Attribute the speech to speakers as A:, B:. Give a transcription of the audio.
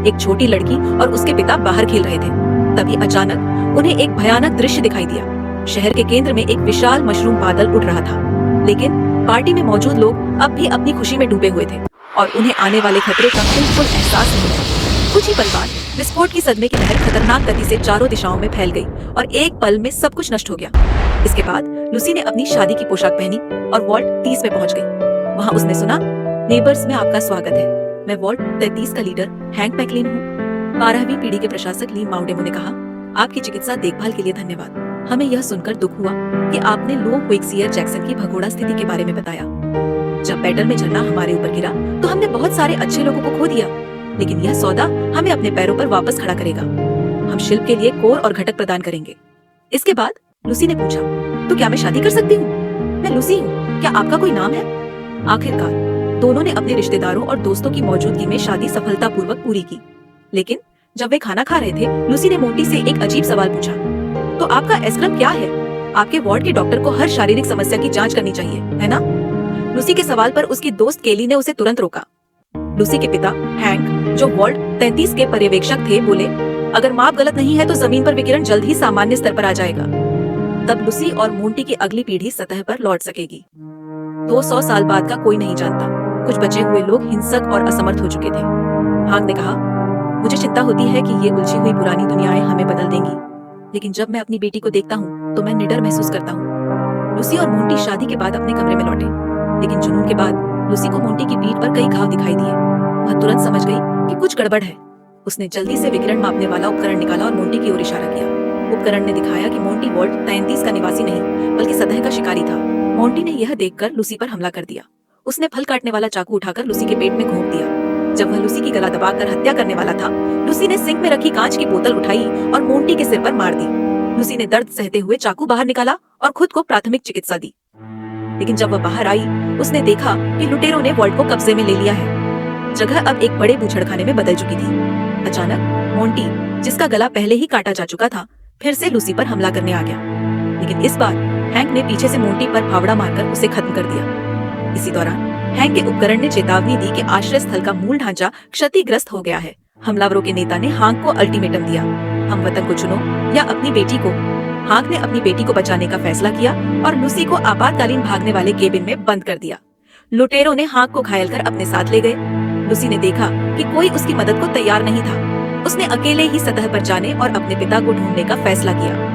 A: एक छोटी लड़की और उसके पिता बाहर खेल रहे थे। तभी अचानक उन्हें एक भयानक दृश्य दिखाई दिया। शहर के केंद्र में एक विशाल मशरूम बादल उड़ रहा था, लेकिन पार्टी में मौजूद लोग अब भी अपनी खुशी में डूबे हुए थे और उन्हें आने वाले खतरे का बिल्कुल एहसास नहीं था। कुछ ही पल बाद विस्फोट की सदमे की लहर खतरनाक गति से चारों दिशाओं में फैल गई और एक पल में सब कुछ नष्ट हो गया। इसके बाद लूसी ने अपनी शादी की पोशाक पहनी और वॉल्ट 30 में पहुंच गई। वहां उसने सुना, नेबर्स में आपका स्वागत है। मैं वॉल्ट 33 का लीडर हैंक मैकलिन हूँ। 12वीं पीढ़ी के प्रशासक ली माउडेमो ने कहा, आपकी चिकित्सा देखभाल के लिए धन्यवाद। हमें यह सुनकर दुख हुआ कि आपने लो क्विक्सियर जैक्सन की भगोड़ा स्थिति के बारे में बताया। जब बैटल में झरना हमारे ऊपर गिरा तो हमने बहुत सारे अच्छे लोगों को खो दिया, लेकिन यह सौदा हमें अपने पैरों पर वापस खड़ा करेगा। हम शिल्प के लिए कोर और घटक प्रदान करेंगे। इसके बाद लूसी ने पूछा, तो क्या मैं शादी कर सकती हूँ? मैं लूसी हूँ, क्या आपका कोई नाम है? आखिरकार दोनों ने अपने रिश्तेदारों और दोस्तों की मौजूदगी में शादी सफलतापूर्वक पूरी की। लेकिन जब वे खाना खा रहे थे, लूसी ने मोंटी से एक अजीब सवाल पूछा, तो आपका एस्क्रम क्या है? आपके वार्ड के डॉक्टर को हर शारीरिक समस्या की जांच करनी चाहिए, है ना? लूसी के सवाल पर उसकी दोस्त केली ने उसे तुरंत रोका। लूसी के पिता हैंक, जो वार्ड 33 के पर्यवेक्षक थे, बोले, अगर माप गलत नहीं है तो जमीन पर विकिरण जल्द ही सामान्य स्तर पर आ जाएगा। तब लूसी और मोंटी की अगली पीढ़ी सतह पर लौट सकेगी। 200 साल बाद का कोई नहीं जानता। कुछ बचे हुए लोग हिंसक और असमर्थ हो चुके थे। हांग ने कहा, मुझे चिंता होती है कि ये उलझी हुई पुरानी दुनियाएं हमें बदल देंगी, लेकिन जब मैं अपनी बेटी को देखता हूँ तो मैं निडर महसूस करता हूँ। लूसी और मोंटी शादी के बाद अपने कमरे में लौटे, लेकिन जुनून के बाद लूसी को मोंटी की पीठ पर कई घाव दिखाई दिए। वह तुरंत समझ गई कि कुछ गड़बड़ है। उसने जल्दी से विकिरण मापने वाला उपकरण निकाला और मोंटी की ओर इशारा किया। उपकरण ने दिखाया कि मोंटी वॉल्ट 33 का निवासी नहीं बल्कि सतह का शिकारी था। मोंटी ने यह देखकर लूसी पर हमला कर दिया। उसने फल काटने वाला चाकू उठाकर लूसी के पेट में घोंप दिया। जब वह लूसी की गला दबाकर हत्या करने वाला था, लूसी ने सिंक में रखी कांच की बोतल उठाई और मोंटी के सिर पर मार दी। लूसी ने दर्द सहते हुए चाकू बाहर निकाला और खुद को प्राथमिक चिकित्सा दी। लेकिन जब वह बाहर आई, उसने देखा कि लुटेरों ने वॉल्ट को कब्जे में ले लिया है। जगह अब एक बड़े बूचड़खाने में बदल चुकी थी। अचानक मोंटी, जिसका गला पहले ही काटा जा चुका था, फिर से लूसी पर हमला करने आ गया। लेकिन इस बार हैंक ने पीछे से मोंटी पर फावड़ा मारकर उसे खत्म कर दिया। इसी दौरान हैंक के उपकरण ने चेतावनी दी कि आश्रय स्थल का मूल ढांचा क्षतिग्रस्त हो गया है। हमलावरों के नेता ने हांक को अल्टीमेटम दिया, हम वतन को चुनो या अपनी बेटी को। हांक ने अपनी बेटी को बचाने का फैसला किया और लूसी को आपातकालीन भागने वाले केबिन में बंद कर दिया। लुटेरों ने हांक को घायल कर अपने साथ ले गए। लूसी ने देखा कि कोई उसकी मदद को तैयार नहीं था। उसने अकेले ही सतह पर जाने और अपने पिता को ढूंढने का फैसला किया।